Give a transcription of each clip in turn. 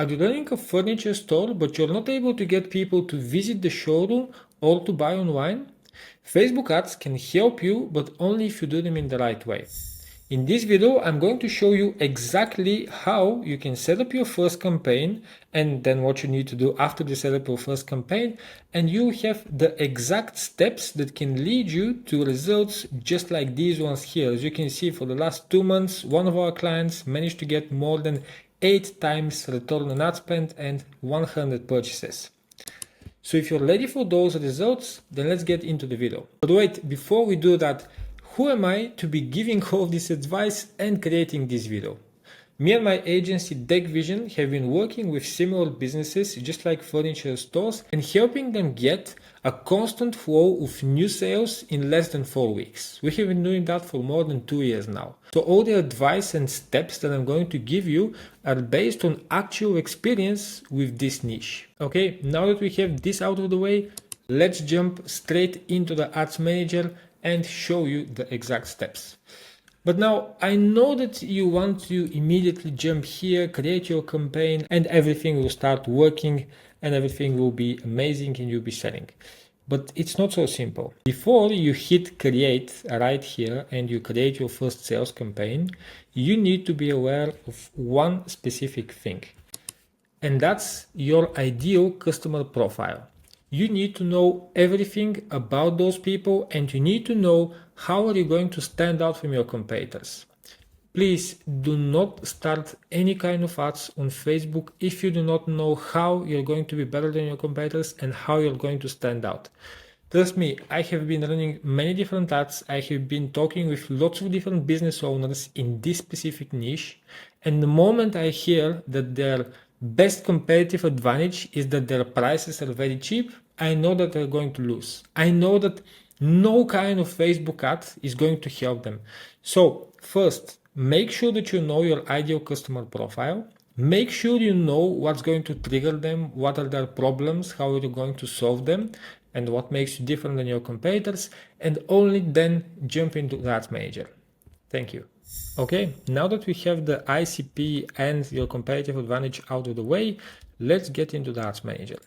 Are you running a furniture store but you're not able to get people to visit the showroom or to buy online? Facebook ads can help you, but only if you do them in the right way. In this video, I'm going to show you exactly how you can set up your first campaign and then what you need to do after you set up your first campaign, and you have the exact steps that can lead you to results just like these ones here. As you can see, for the last 2 months, one of our clients managed to get more than 8 times return on ad spend and 100 purchases. So if you're ready for those results, then let's get into the video. But wait, before we do that, who am I to be giving all this advice and creating this video? Me and my agency DeqVision have been working with similar businesses just like furniture stores and helping them get a constant flow of new sales in less than 4 weeks. We have been doing that for more than 2 years now. So all the advice and steps that I'm going to give you are based on actual experience with this niche. Okay, now that we have this out of the way, let's jump straight into the Ads Manager and show you the exact steps. But now I know that you want to immediately jump here, create your campaign, and everything will start working and everything will be amazing and you'll be selling. But it's not so simple. Before you hit create right here and you create your first sales campaign, you need to be aware of one specific thing. And that's your ideal customer profile. You need to know everything about those people and you need to know how are you going to stand out from your competitors. Please do not start any kind of ads on Facebook if you do not know how you're going to be better than your competitors and how you're going to stand out. Trust me, I have been running many different ads. I have been talking with lots of different business owners in this specific niche. And the moment I hear that their best competitive advantage is that their prices are very cheap, I know that they're going to lose. I know that no kind of Facebook ad is going to help them. So first, make sure that you know your ideal customer profile. Make sure you know what's going to trigger them, what are their problems, how are you going to solve them, and what makes you different than your competitors, and only then jump into the Ads Manager. Thank you. Okay, now that we have the ICP and your competitive advantage out of the way, let's get into the Ads Manager.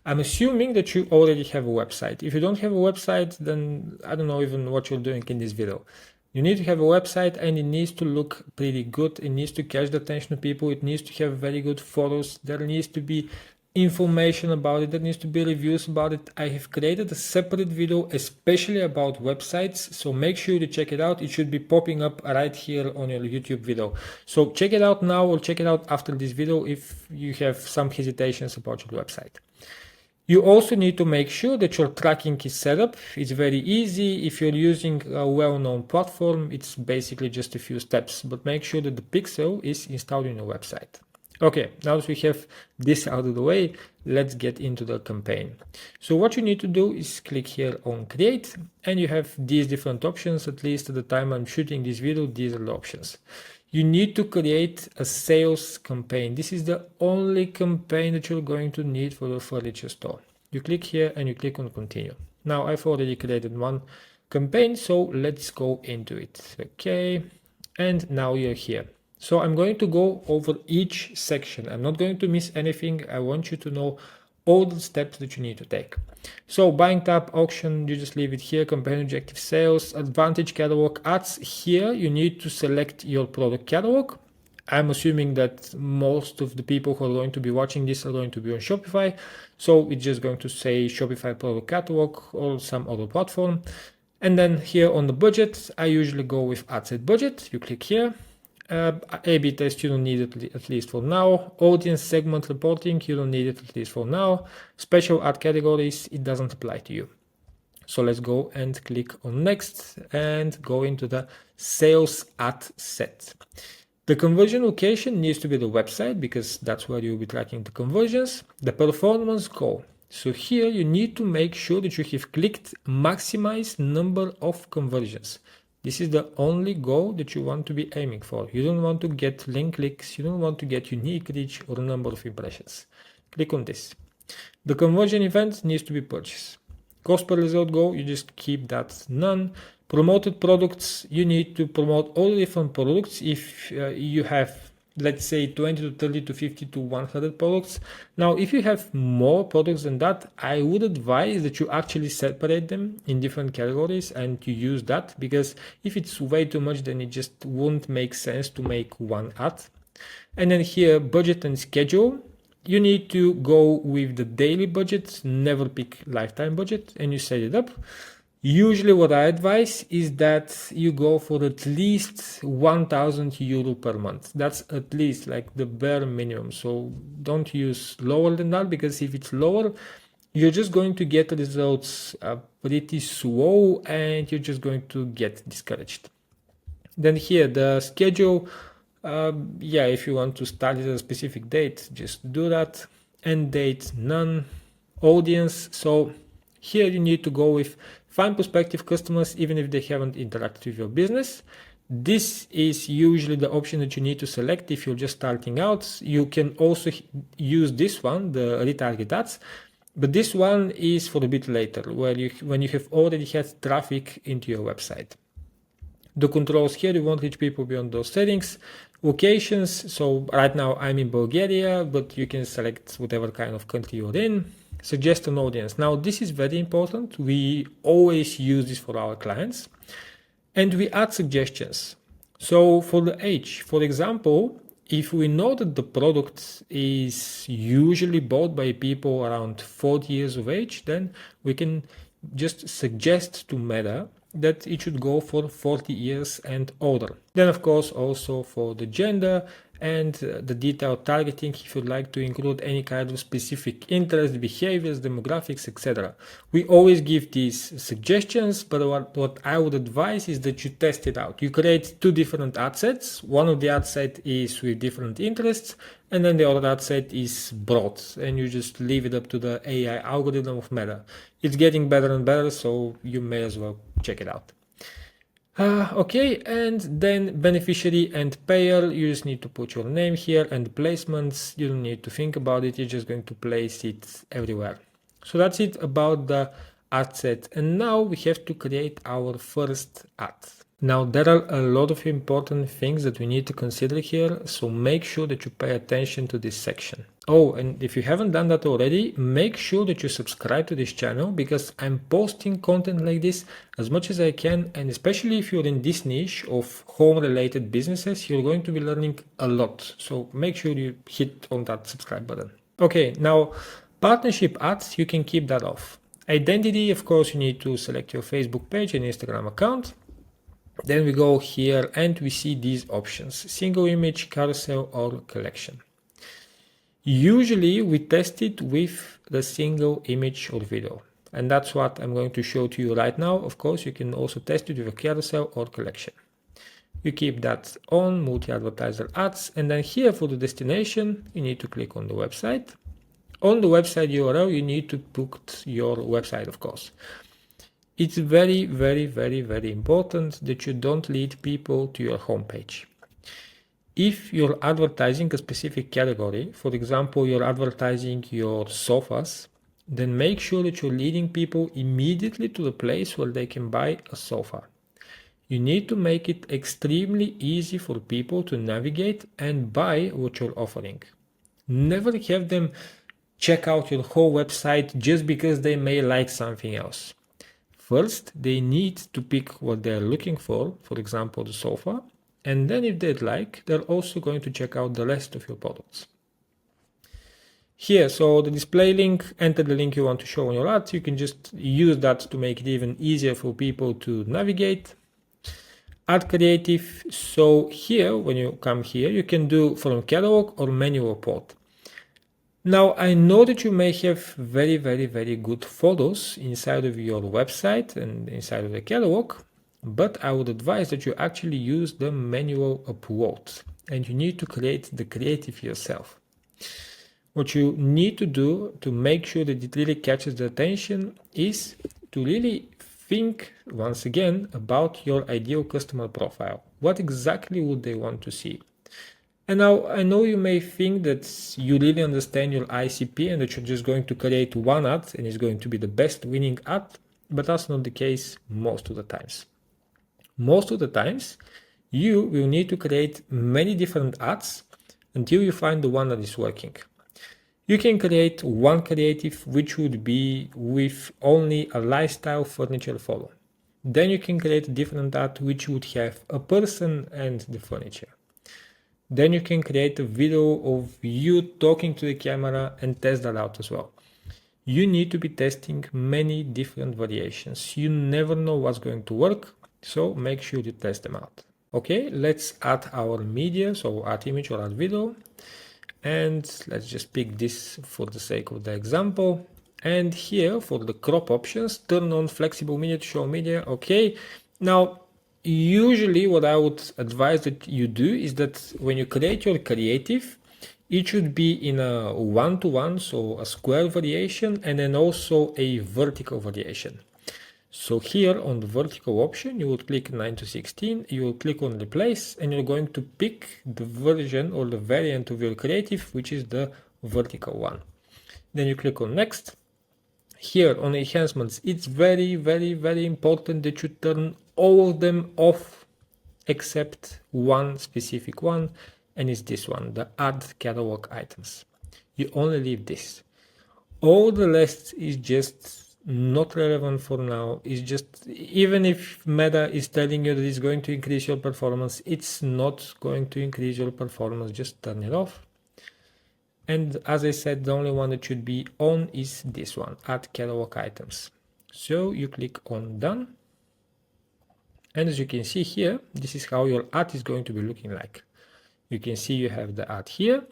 I'm assuming that you already have a website. If you don't have a website, then I don't know even what you're doing in this video. You need to have a website and it needs to look pretty good. It needs to catch the attention of people. It needs to have very good photos. There needs to be information about it. There needs to be reviews about it. I have created a separate video especially about websites, so make sure to check it out. It should be popping up right here on your YouTube video. So check it out now or check it out after this video if you have some hesitations about your website. You also need to make sure that your tracking is set up. It's very easy. If you're using a well-known platform, it's basically just a few steps, but make sure that the pixel is installed in your website. Okay, now that we have this out of the way, let's get into the campaign. So what you need to do is click here on create and you have these different options. At least at the time I'm shooting this video, these are the options. You need to create a sales campaign. This is the only campaign that you're going to need for the furniture store. You click here and you click on continue. Now I've already created one campaign, so let's go into it. Okay, and now you're here. So I'm going to go over each section. I'm not going to miss anything. I want you to know all the steps that you need to take. So buying tab, auction, you just leave it here. Campaign objective, sales, advantage, catalog, ads. Here you need to select your product catalog. I'm assuming that most of the people who are going to be watching this are going to be on Shopify. So it's just going to say Shopify product catalog or some other platform. And then here on the budget, I usually go with ad set budget. You click here. A/B test, you don't need it at least for now. Audience segment reporting, you don't need it at least for now. Special ad categories, it doesn't apply to you. So let's go and click on next and go into the sales ad set. The conversion location needs to be the website because that's where you'll be tracking the conversions. The performance goal. So here you need to make sure that you have clicked maximize number of conversions. This is the only goal that you want to be aiming for. You don't want to get link clicks. You don't want to get unique reach or number of impressions. Click on this. The conversion event needs to be purchased. Cost per result goal, you just keep that none. Promoted products, you need to promote all the different products. If you have let's say 20 to 30 to 50 to 100 products. Now, if you have more products than that, I would advise that you actually separate them in different categories and you use that, because if it's way too much, then it just won't make sense to make one ad. And then here, budget and schedule. You need to go with the daily budget, never pick lifetime budget, and you set it up. Usually what I advise is that you go for at least 1,000 euro per month. That's at least like the bare minimum. So don't use lower than that, because if it's lower, you're just going to get results pretty slow and you're just going to get discouraged. Then here, the schedule. Yeah, if you want to start at a specific date, just do that. End date, none. Audience. So here you need to go with find prospective customers even if they haven't interacted with your business. This is usually the option that you need to select if you're just starting out. You can also use this one, the retarget ads, but this one is for a bit later, when you have already had traffic into your website. The controls here, you won't reach people beyond those settings. Locations, so right now I'm in Bulgaria, but you can select whatever kind of country you're in. Suggest an audience. Now this is very important. We always use this for our clients. And we add suggestions. So for the age, for example, if we know that the product is usually bought by people around 40 years of age, then we can just suggest to Meta that it should go for 40 years and older. Then of course also for the gender and the detailed targeting, if you'd like to include any kind of specific interest, behaviors, demographics, etc. We always give these suggestions, but what I would advise is that you test it out. You create two different ad sets. One of the ad set is with different interests, and then the other ad set is broad, and you just leave it up to the AI algorithm of Meta. It's getting better and better, so you may as well check it out. Okay, and then beneficiary and payer, you just need to put your name here, and placements, you don't need to think about it, you're just going to place it everywhere. So that's it about the ad set, and now we have to create our first ad. Now there are a lot of important things that we need to consider here, so make sure that you pay attention to this section. Oh, and if you haven't done that already, make sure that you subscribe to this channel, because I'm posting content like this as much as I can, and especially if you're in this niche of home related businesses, you're going to be learning a lot. So make sure you hit on that subscribe button. Okay, now partnership ads, you can keep that off. Identity, of course, you need to select your Facebook page and Instagram account. Then we go here and we see these options: single image, carousel, or collection. Usually we test it with the single image or video, and that's what I'm going to show to you right now. Of course, you can also test it with a carousel or collection. You keep that on, multi-advertiser ads, and then here for the destination, you need to click on the website. On the website URL, you need to put your website, of course. It's very, very, very, very important that you don't lead people to your homepage. If you're advertising a specific category, for example, you're advertising your sofas, then make sure that you're leading people immediately to the place where they can buy a sofa. You need to make it extremely easy for people to navigate and buy what you're offering. Never have them check out your whole website just because they may like something else. First, they need to pick what they're looking for example, the sofa, and then if they'd like, they're also going to check out the rest of your products. Here, so the display link, enter the link you want to show on your ad. You can just use that to make it even easier for people to navigate. Ad creative, so here, when you come here, you can do from catalog or menu report. Now, I know that you may have very, very, very good photos inside of your website and inside of the catalog, but I would advise that you actually use the manual upload, and you need to create the creative yourself. What you need to do to make sure that it really catches the attention is to really think once again about your ideal customer profile. What exactly would they want to see? And now I know you may think that you really understand your ICP and that you're just going to create one ad and it's going to be the best winning ad, but that's not the case most of the times. Most of the times, you will need to create many different ads until you find the one that is working. You can create one creative which would be with only a lifestyle furniture photo. Then you can create a different ad which would have a person and the furniture. Then you can create a video of you talking to the camera and test that out as well. You need to be testing many different variations. You never know what's going to work, so make sure you test them out. Okay, let's add our media, so add image or add video. And let's just pick this for the sake of the example. And here for the crop options, turn on flexible media to show media. Okay, now usually what I would advise that you do is that when you create your creative, it should be in a 1-to-1, so a square variation, and then also a vertical variation. So here on the vertical option, you will click 9:16, you will click on replace, and you're going to pick the version or the variant of your creative, which is the vertical one. Then you click on next. Here on enhancements, it's very, very, very important that you turn all of them off except one specific one, and it's this one, the add catalog items. You only leave this. All the rest is just not relevant for now. It's just, even if Meta is telling you that it's going to increase your performance, it's not going to increase your performance. Just turn it off. And as I said, the only one that should be on is this one, add catalog items. So you click on done. And as you can see here, this is how your ad is going to be looking like. You can see you have the ad here,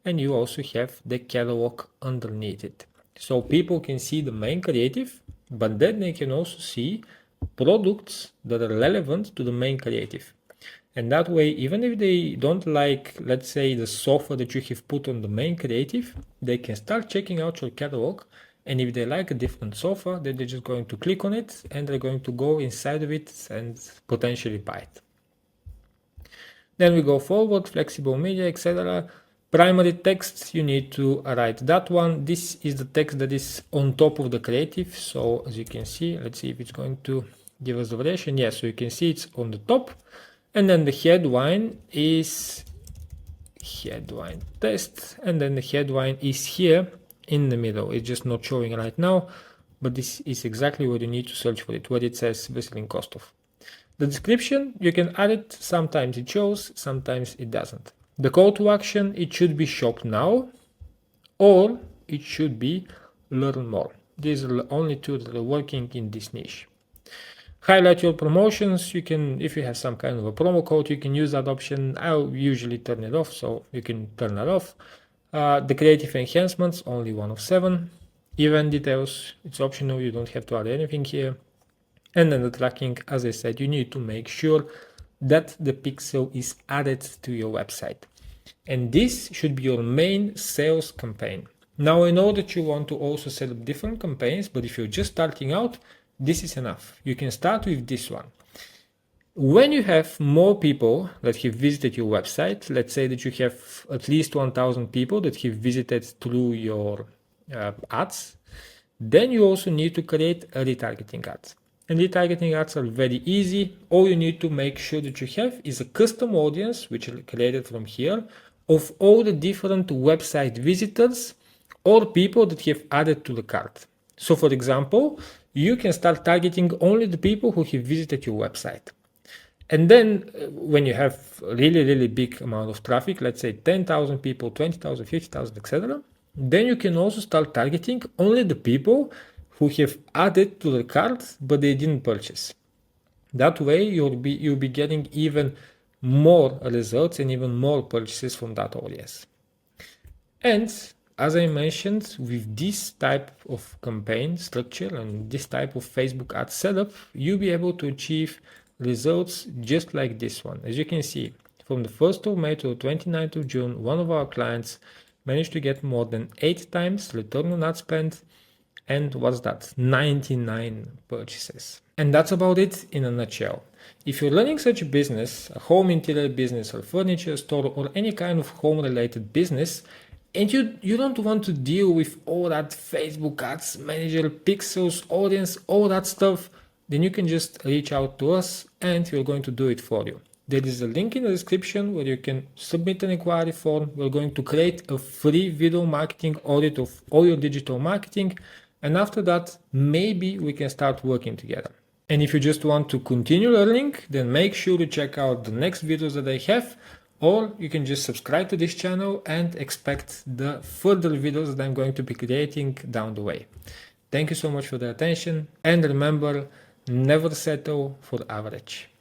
and you also have the catalog underneath it. So people can see the main creative, but then they can also see products that are relevant to the main creative. And that way, even if they don't like, let's say, the software that you have put on the main creative, they can start checking out your catalog. And if they like a different software, then they're just going to click on it and they're going to go inside of it and potentially buy it. Then we go forward, flexible media, etc. Primary text, you need to write that one. This is the text that is on top of the creative. So as you can see, let's see if it's going to give us the variation. Yes, so you can see it's on the top. And then the headline is headline test. And then the headline is here in the middle. It's just not showing right now, but this is exactly what you need to search for it, where it says Veselin Kostov. The description, you can add it. Sometimes it shows, sometimes it doesn't. The call to action, it should be shop now, or it should be learn more. These are the only two that are working in this niche. Highlight your promotions. You can, if you have some kind of a promo code, you can use that option. I'll usually turn it off, so you can turn that off. The creative enhancements, only 1 of 7. Event details, it's optional, you don't have to add anything here. And then the tracking, as I said, you need to make sure that the pixel is added to your website. And this should be your main sales campaign. Now I know that you want to also set up different campaigns, but if you're just starting out, this is enough. You can start with this one. When you have more people that have visited your website, let's say that you have at least 1,000 people that have visited through your ads, then you also need to create a retargeting ad. And retargeting ads are very easy. All you need to make sure that you have is a custom audience, which is created from here, of all the different website visitors or people that have added to the cart. So for example, you can start targeting only the people who have visited your website. And then when you have really, really big amount of traffic, let's say 10,000 people, 20,000, 50,000, etc., then you can also start targeting only the people who have added to the cart, but they didn't purchase. That way you'll be getting even more results and even more purchases from that audience. And as I mentioned, with this type of campaign structure and this type of Facebook ad setup, you'll be able to achieve results just like this one. As you can see, from the 1st of May to the 29th of June, one of our clients managed to get more than 8 times return on ad spend. And what's that? 99 purchases. And that's about it in a nutshell. If you're running such a business, a home interior business or furniture store or any kind of home related business, and you don't want to deal with all that Facebook ads, manager, pixels, audience, all that stuff, then you can just reach out to us and we're going to do it for you. there is a link in the description where you can submit an inquiry form. We're going to create a free video marketing audit of all your digital marketing. And after that, maybe we can start working together. And if you just want to continue learning, then make sure to check out the next videos that I have, or you can just subscribe to this channel and expect the further videos that I'm going to be creating down the way. Thank you so much for the attention, and remember, never settle for average.